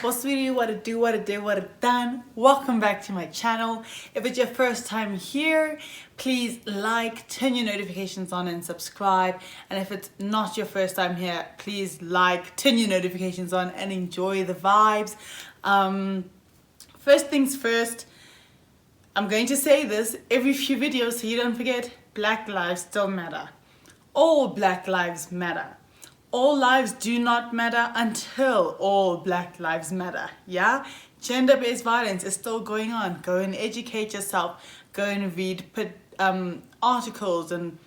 What's sweetie, what it do, what it did, what it done. Welcome back to my channel. If it's your first time here, please like, turn your notifications on and subscribe. And if it's not your first time here, please like, turn your notifications on and enjoy the vibes. First things first, I'm going to say this every few videos so you don't forget, Black lives still matter. All Black lives matter. All lives do not matter until all Black lives matter, yeah? Gender-based violence is still going on. Go and educate yourself. Go and read articles and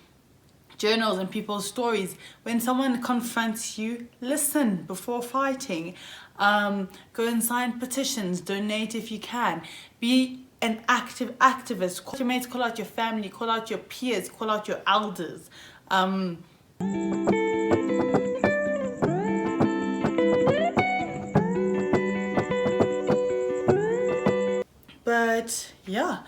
journals and people's stories. When someone confronts you, listen before fighting. Go and sign petitions. Donate if you can. Be an active activist. Call your mates, call out your family, call out your peers, call out your elders. But yeah,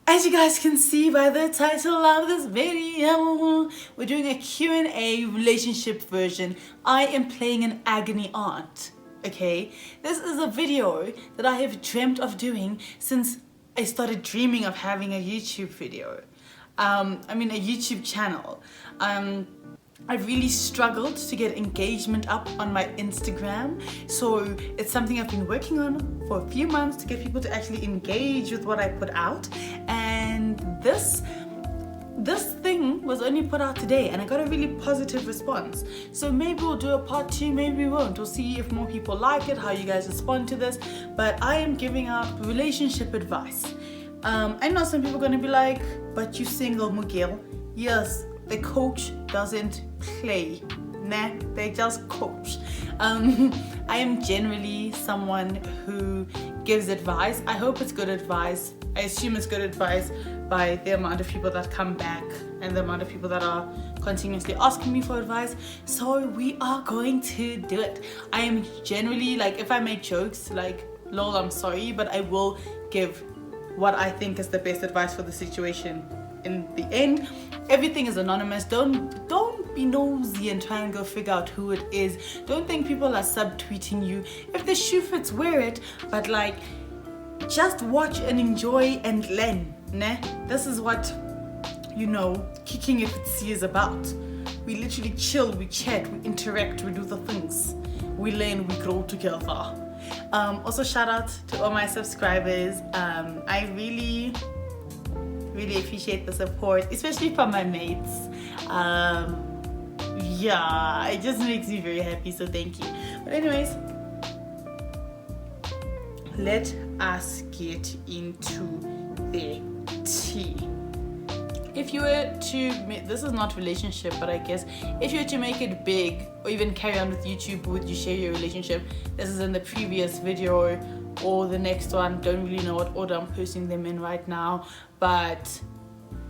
as you guys can see by the title of this video, we're doing a Q&A relationship version. I am playing an agony aunt, okay? This is a video that I have dreamt of doing since I started dreaming of having a YouTube video. A YouTube channel. I've really struggled to get engagement up on my Instagram, so it's something I've been working on for a few months to get people to actually engage with what I put out. And this thing was only put out today and I got a really positive response. So maybe we'll do a part 2, maybe we won't. We'll see if more people like it, how you guys respond to this. But I am giving out relationship advice. I know some people are going to be like, but you single, Mugil. Yes, the coach doesn't play. Nah, they just coach. I am generally someone who gives advice. I hope it's good advice. I assume it's good advice by the amount of people that come back and the amount of people that are continuously asking me for advice. So we are going to do it. I am generally, like, if I make jokes, like, lol, I'm sorry, but I will give what I think is the best advice for the situation. In the end, everything is anonymous. Don't be nosy and try and go figure out who it is. Don't think people are subtweeting you. If the shoe fits, wear it. But like, just watch and enjoy and learn. Nah? This is what, kicking it with C is about. We literally chill, we chat, we interact, we do the things. We learn, we grow together. Also, shout out to all my subscribers. I really appreciate the support, especially from my mates. Yeah, it just makes me very happy, so thank you. But anyways, let us get into the tea. If you were to this is not relationship, but I guess if you were to make it big or even carry on with YouTube, would you share your relationship? This is in the previous video or the next one. Don't really know what order I'm posting them in right now, but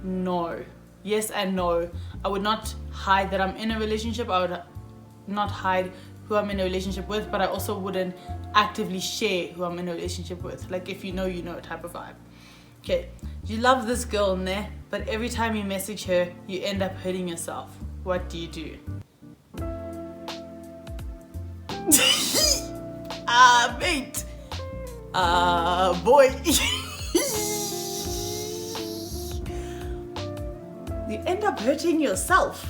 no. Yes and no. I would not hide that I'm in a relationship. I would not hide who I'm in a relationship with, but I also wouldn't actively share who I'm in a relationship with. Like, if you know, you know type of vibe. Okay, you love this girl, ne? But every time you message her, you end up hurting yourself. What do you do? Mate. Boy. You end up hurting yourself.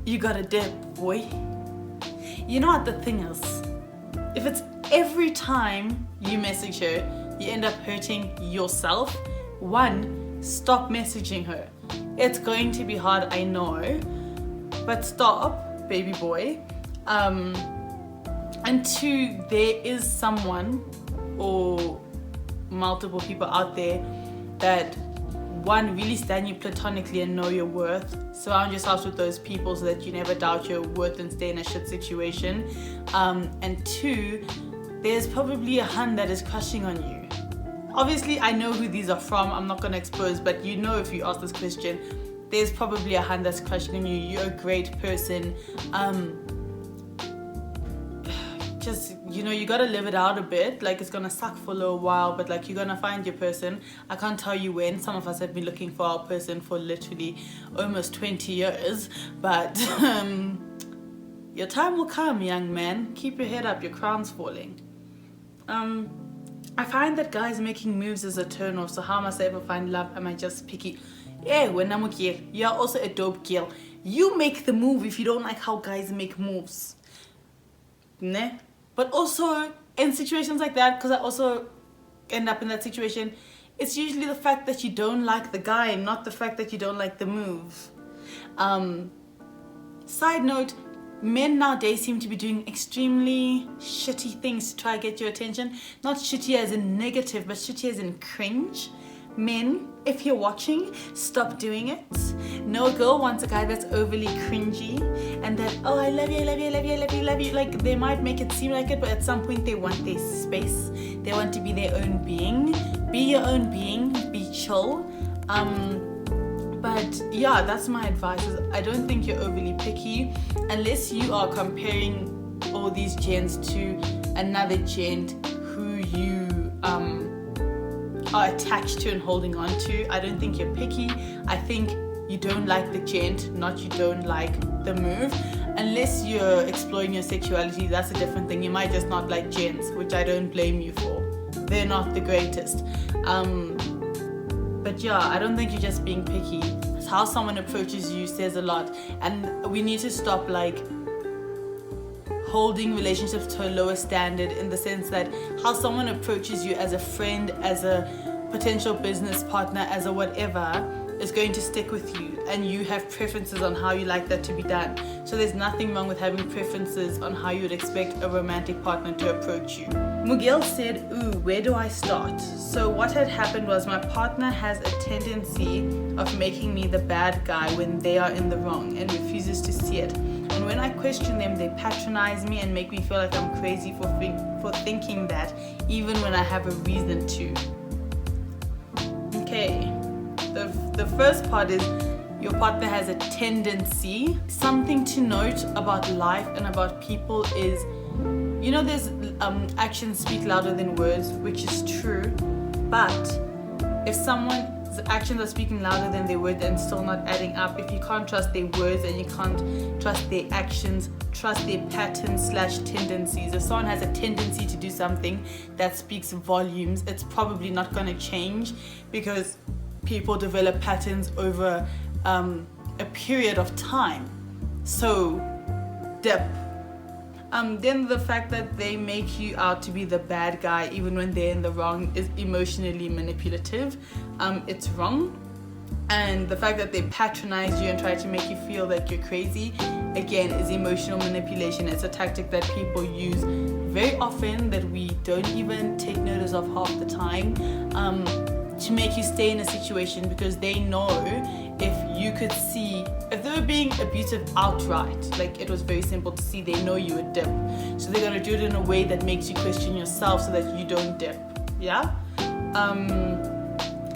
You got a dip, boy. You know what the thing is? If it's every time you message her, you end up hurting yourself. One, stop messaging her. It's going to be hard, I know, but stop, baby boy. And two, there is someone or multiple people out there that, one, really stand you platonically and know your worth. Surround yourself with those people so that you never doubt your worth and stay in a shit situation. And two, there's probably a hun that is crushing on you. Obviously, I know who these are from. I'm not going to expose, but you know, if you ask this question, there's probably a hun that's crushing on you. You're a great person. Just, you gotta live it out a bit. Like, it's gonna suck for a little while, but like, you're gonna find your person. I can't tell you when. Some of us have been looking for our person for literally almost 20 years, but Your time will come, young man. Keep your head up, your crown's falling. I find that guys making moves is a turn off, so how must I ever find love? Am I just picky? Yeah, when I'm a girl, you're also a dope girl. You make the move if you don't like how guys make moves. Ne? But also, in situations like that, because I also end up in that situation, it's usually the fact that you don't like the guy, not the fact that you don't like the move. Side note, men nowadays seem to be doing extremely shitty things to try to get your attention. Not shitty as in negative, but shitty as in cringe. Men, if you're watching, stop doing it. No girl wants a guy that's overly cringy and that, oh, I love you, I love you, I love you, I love you, I love you. Like, they might make it seem like it, but at some point they want their space. They want to be their own being. Be your own being, be chill. But yeah, that's my advice. I don't think you're overly picky unless you are comparing all these gents to another gent who you are attached to and holding on to. I don't think you're picky. I think you don't like the gent, not you don't like the move. Unless you're exploring your sexuality, that's a different thing. You might just not like gents, which I don't blame you for. They're not the greatest. But yeah, I don't think you're just being picky. It's how someone approaches you says a lot. And we need to stop like holding relationships to a lower standard, in the sense that how someone approaches you as a friend, as a potential business partner, as a whatever, is going to stick with you, and you have preferences on how you like that to be done. So there's nothing wrong with having preferences on how you would expect a romantic partner to approach you. Miguel said, ooh, where do I start? So what had happened was my partner has a tendency of making me the bad guy when they are in the wrong and refuses to see it. And when I question them, they patronize me and make me feel like I'm crazy for thinking that, even when I have a reason to. Okay, the first part is your partner has a tendency. Something to note about life and about people is, you know, there's actions speak louder than words, which is true. But if someone's actions are speaking louder than their words and still not adding up, if you can't trust their words and you can't trust their actions, trust their patterns / tendencies. If someone has a tendency to do something that speaks volumes, it's probably not going to change, because people develop patterns over a period of time. So depth. Then the fact that they make you out to be the bad guy even when they're in the wrong is emotionally manipulative. It's wrong. And the fact that they patronize you and try to make you feel that you're crazy, again, is emotional manipulation. It's a tactic that people use very often that we don't even take notice of half the time, to make you stay in a situation, because they know if you could see, if they were being abusive outright, like it was very simple to see, they know you would dip. So they're gonna do it in a way that makes you question yourself so that you don't dip. Yeah?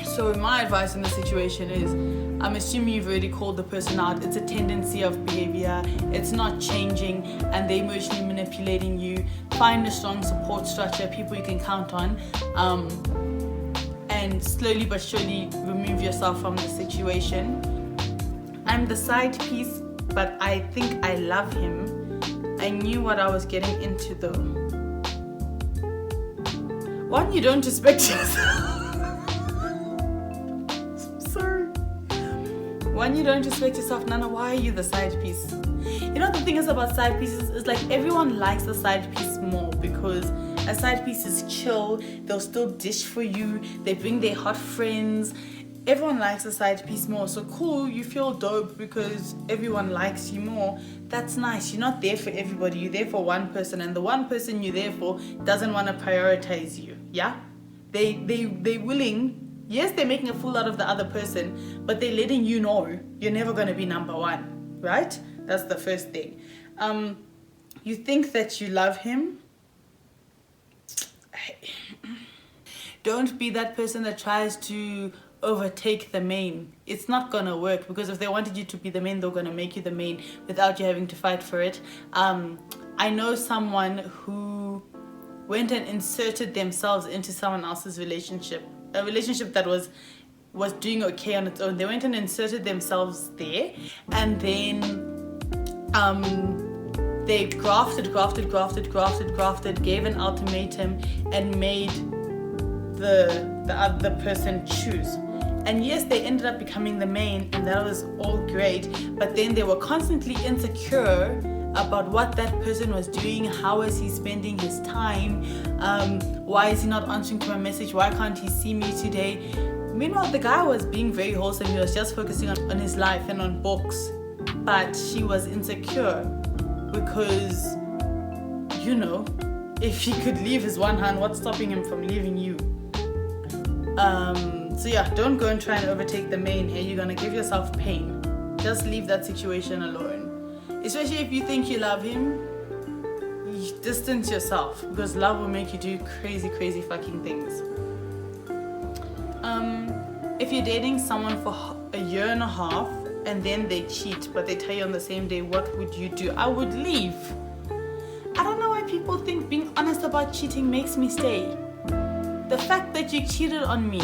So my advice in this situation is, I'm assuming you've already called the person out. It's a tendency of behavior. It's not changing, and they're emotionally manipulating you. Find a strong support structure, people you can count on. And slowly but surely remove yourself from the situation. I'm the side piece, but I think I love him. I knew what I was getting into though. One, you don't respect yourself. Sorry. One, you don't respect yourself. Nana, why are you the side piece? You know, the thing is about side pieces is like everyone likes the side piece more, because a side piece is chill, they'll still dish for you, they bring their hot friends. Everyone likes a side piece more. So cool, you feel dope because everyone likes you more. That's nice. You're not there for everybody, you're there for one person, and the one person you're there for doesn't want to prioritize you. Yeah? They're willing, yes, they're making a fool out of the other person, but they're letting you know you're never gonna be number one. Right? That's the first thing. You think that you love him. Don't be that person that tries to overtake the main. It's not gonna work, because if they wanted you to be the main, they're gonna make you the main without you having to fight for it. I know someone who went and inserted themselves into someone else's relationship, a relationship that was doing okay on its own. They went and inserted themselves there, and then They grafted, gave an ultimatum, and made the other person choose. And yes, they ended up becoming the main, and that was all great. But then they were constantly insecure about what that person was doing. How is he spending his time? Why is he not answering to my message? Why can't he see me today? Meanwhile, the guy was being very wholesome. He was just focusing on his life and on books. But she was insecure because, you know, if he could leave his one hand, what's stopping him from leaving you? So yeah, don't go and try and overtake the main here. You're gonna give yourself pain. Just leave that situation alone. Especially if you think you love him, you distance yourself, because love will make you do crazy fucking things. If you're dating someone for a year and a half and then they cheat, but they tell you on the same day, what would you do? I would leave. I don't know why people think being honest about cheating makes me stay. The fact that you cheated on me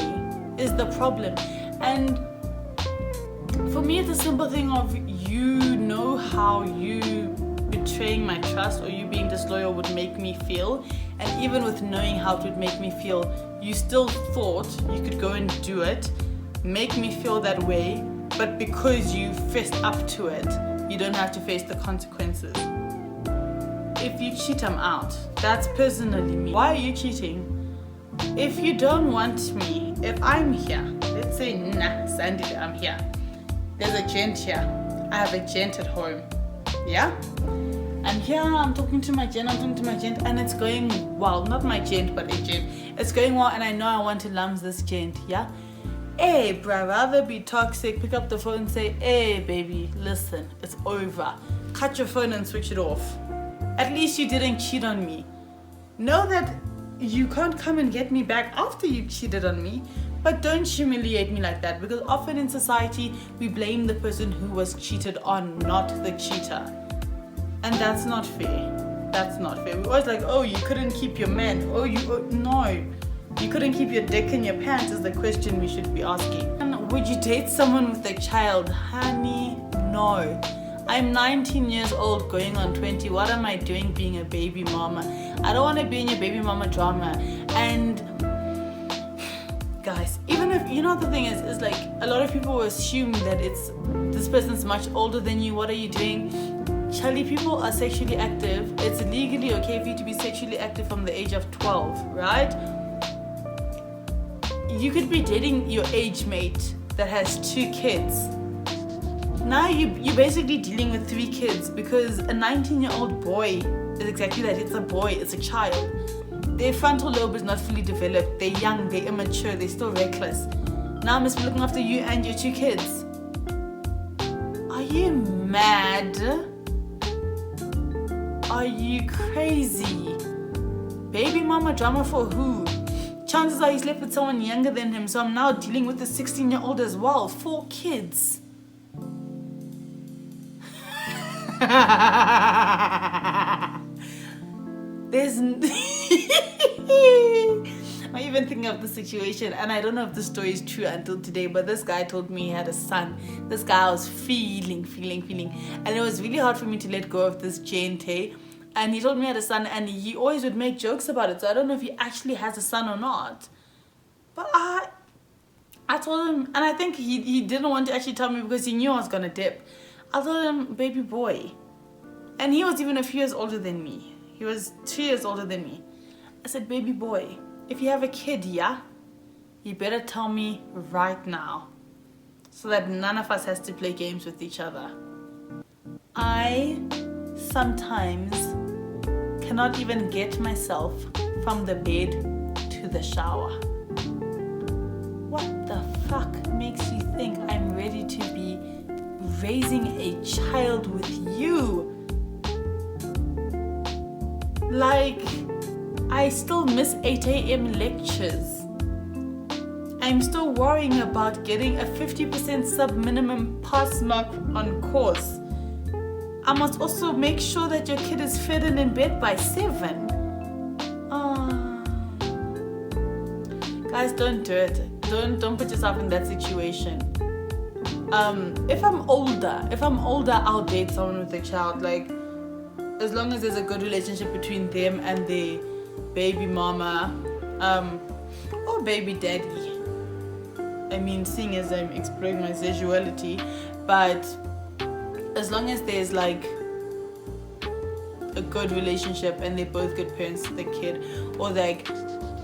is the problem. And for me, it's a simple thing of, you know how you betraying my trust or you being disloyal would make me feel. And even with knowing how it would make me feel, you still thought you could go and do it, make me feel that way. But because you fessed up to it, you don't have to face the consequences. If you cheat, I'm out. That's personally me. Why are you cheating? If you don't want me, if I'm here, let's say, nah, Sandy, I'm here. There's a gent here. I have a gent at home. Yeah? I'm here, I'm talking to my gent, and it's going well. Not my gent, but a gent. It's going well, and I know I want to lums this gent, yeah? Hey, bruh, rather be toxic, pick up the phone and say, hey, baby, listen, it's over. Cut your phone and switch it off. At least you didn't cheat on me. Know that you can't come and get me back after you cheated on me, but don't humiliate me like that, because often in society, we blame the person who was cheated on, not the cheater. And that's not fair. That's not fair. We're always like, oh, you couldn't keep your man. No. You couldn't keep your dick in your pants is the question we should be asking. And would you date someone with a child? Honey, no. I'm 19 years old going on 20. What am I doing being a baby mama? I don't want to be in your baby mama drama. And guys, even if, you know, the thing is like, a lot of people will assume that this person's much older than you. What are you doing? Charlie, people are sexually active. It's legally okay for you to be sexually active from the age of 12, right? You could be dating your age mate that has 2 kids. Now you're basically dealing with 3 kids, because a 19-year-old boy is exactly that. It's a boy, it's a child. Their frontal lobe is not fully developed. They're young, they're immature, they're still reckless. Now I must be looking after you and your 2 kids. Are you mad? Are you crazy? Baby mama drama for who? Chances are he slept with someone younger than him, so I'm now dealing with a 16-year-old as well. 4 kids. There's I even thinking of the situation, and I don't know if the story is true until today, but this guy told me he had a son. This guy was feeling, and it was really hard for me to let go of this gente. And he told me he had a son, and he always would make jokes about it, so I don't know if he actually has a son or not. But I told him, and I think he didn't want to actually tell me because he knew I was gonna dip. I told him, baby boy. And he was even a few years older than me. He was 2 years older than me. I said, baby boy, if you have a kid, yeah, you better tell me right now, so that none of us has to play games with each other. I sometimes cannot even get myself from the bed to the shower. What the fuck makes you think I'm ready to be raising a child with you? Like, I still miss 8 a.m. lectures. I'm still worrying about getting a 50% sub-minimum pass mark on course. I must also make sure that your kid is fed and in bed by 7. Guys, don't do it. Don't put yourself in that situation. If I'm older, I'll date someone with a child. Like, as long as there's a good relationship between them and their baby mama, or baby daddy. I mean, seeing as I'm exploring my sexuality, but as long as there's like a good relationship and they're both good parents to the kid, or like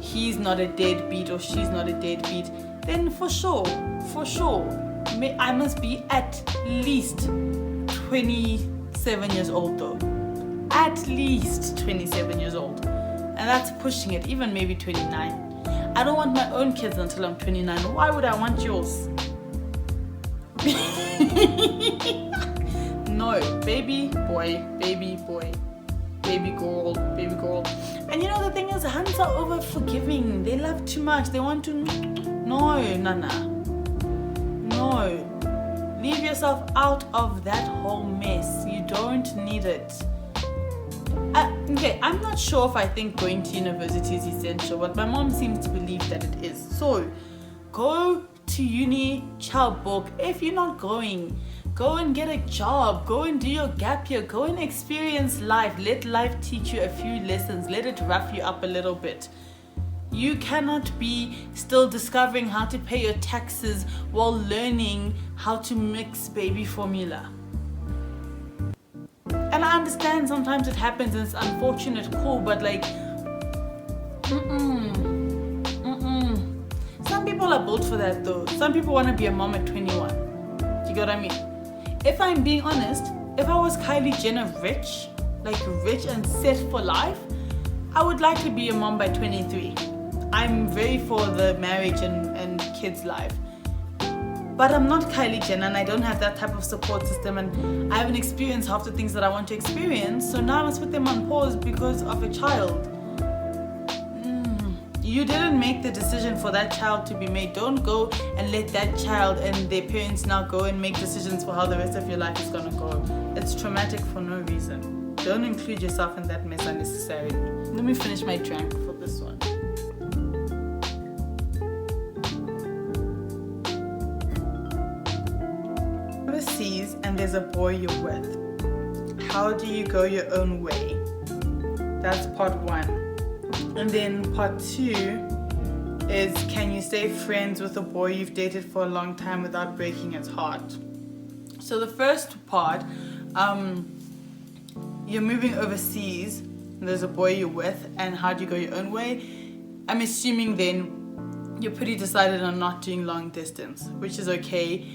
he's not a deadbeat or she's not a deadbeat, then for sure, I must be at least 27 years old though. At least 27 years old. And that's pushing it, even maybe 29. I don't want my own kids until I'm 29. Why would I want yours? No, baby boy, baby girl. And you know the thing is, Huns are over forgiving. They love too much. They want to. No, Nana. No. Leave yourself out of that whole mess. You don't need it. Okay, I'm not sure if I think going to university is essential, but my mom seems to believe that it is. So, go to uni, child book. If you're not going, go and get a job. Go and do your gap year. Go and experience life. Let life teach you a few lessons. Let it rough you up a little bit. You cannot be still discovering how to pay your taxes while learning how to mix baby formula. And I understand sometimes it happens and it's unfortunate, cool, but like, Some people are built for that though. Some people want to be a mom at 21. You get what I mean? If I'm being honest, if I was Kylie Jenner rich and set for life, I would like to be a mom by 23. I'm very for the marriage and kids life. But I'm not Kylie Jenner and I don't have that type of support system, and I haven't experienced half the things that I want to experience, so now I must put them on pause because of a child. You didn't make the decision for that child to be made. Don't go and let that child and their parents now go and make decisions for how the rest of your life is going to go. It's traumatic for no reason. Don't include yourself in that mess unnecessarily. Let me finish my drink for this one. Overseas and there's a boy you're with. How do you go your own way? That's part one. And then part two is, can you stay friends with a boy you've dated for a long time without breaking his heart? So the first part, you're moving overseas and there's a boy you're with, and how do you go your own way? I'm assuming then you're pretty decided on not doing long distance, which is okay.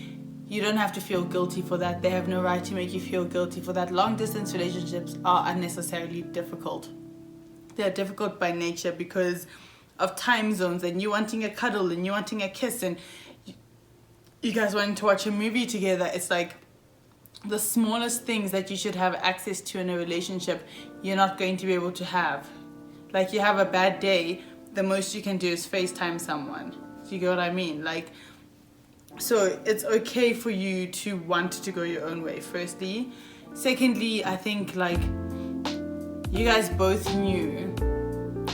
You don't have to feel guilty for that. They have no right to make you feel guilty for that. Long distance relationships are unnecessarily difficult. They're difficult by nature because of time zones and you wanting a cuddle and you wanting a kiss and you guys wanting to watch a movie together. It's like the smallest things that you should have access to in a relationship, you're not going to be able to have. Like, you have a bad day, the most you can do is FaceTime someone. Do you get what I mean? Like, so it's okay for you to want to go your own way, firstly. Secondly, I think like you guys both knew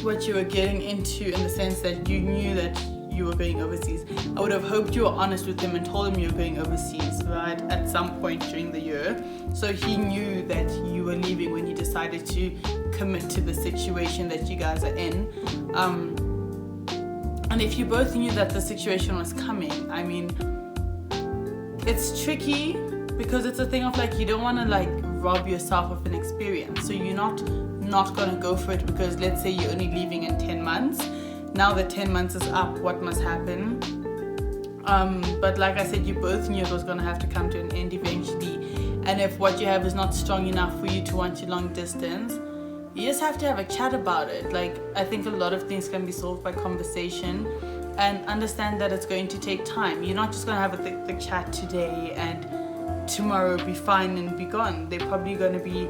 what you were getting into, in the sense that you knew that you were going overseas. I would have hoped you were honest with him and told him you were going overseas, right, at some point during the year. So he knew that you were leaving when you decided to commit to the situation that you guys are in. And if you both knew that the situation was coming, I mean, it's tricky because it's a thing of like, you don't want to like rob yourself of an experience. So you're not going to go for it because let's say you're only leaving in 10 months. Now that 10 months is up, what must happen? But like I said, you both knew it was going to have to come to an end eventually. And if what you have is not strong enough for you to want to long distance, you just have to have a chat about it. Like, I think a lot of things can be solved by conversation, and understand that it's going to take time. You're not just going to have the chat today and tomorrow be fine and be gone. They're probably going to be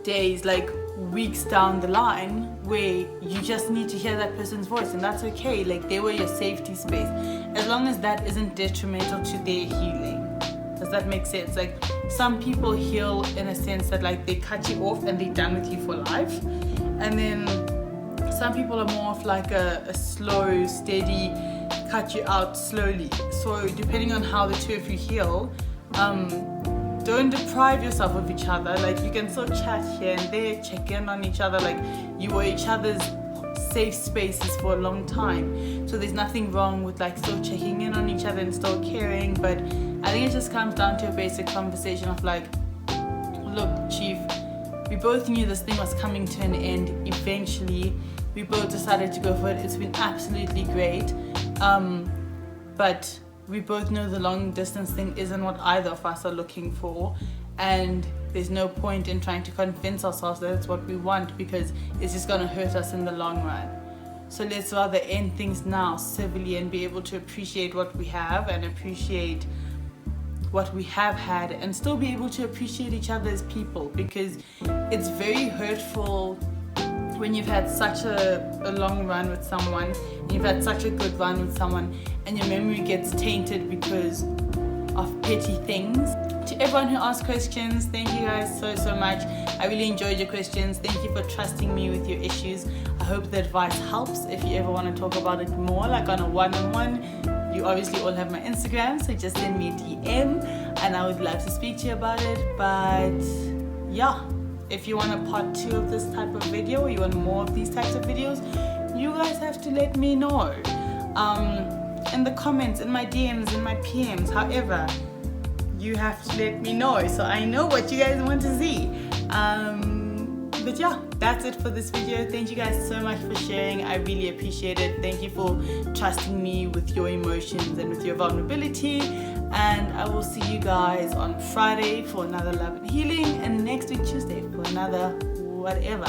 days, like weeks down the line, where you just need to hear that person's voice, and that's okay. Like, they were your safety space, as long as that isn't detrimental to their healing. Does that make sense? Like, some people heal in a sense that like they cut you off and they're done with you for life, and then some people are more of like a slow, steady, cut you out slowly. So depending on how the two of you heal, don't deprive yourself of each other. Like, you can still chat here and there, check in on each other. Like, you were each other's safe spaces for a long time, so there's nothing wrong with like still checking in on each other and still caring. But I think it just comes down to a basic conversation of like, look, Chief, we both knew this thing was coming to an end eventually. We both decided to go for it. It's been absolutely great, but we both know the long distance thing isn't what either of us are looking for, and there's no point in trying to convince ourselves that it's what we want, because it's just going to hurt us in the long run. So let's rather end things now civilly and be able to appreciate what we have and appreciate what we have had, and still be able to appreciate each other as people, because it's very hurtful when you've had such a long run with someone, and you've had such a good run with someone, and your memory gets tainted because of petty things. To everyone who asked questions, thank you guys so much. I really enjoyed your questions. Thank you for trusting me with your issues. I hope the advice helps. If you ever want to talk about it more, like on a one-on-one, you obviously all have my Instagram, so just send me a DM and I would love to speak to you about it. But yeah, if you want a part 2 of this type of video, or you want more of these types of videos, you guys have to let me know in the comments, in my DMs, in my PMs, however. You have to let me know so I know what you guys want to see. But yeah, that's it for this video. Thank you guys so much for sharing. I really appreciate it. Thank you for trusting me with your emotions and with your vulnerability. And I will see you guys on Friday for another Love and Healing, and next week Tuesday for another whatever.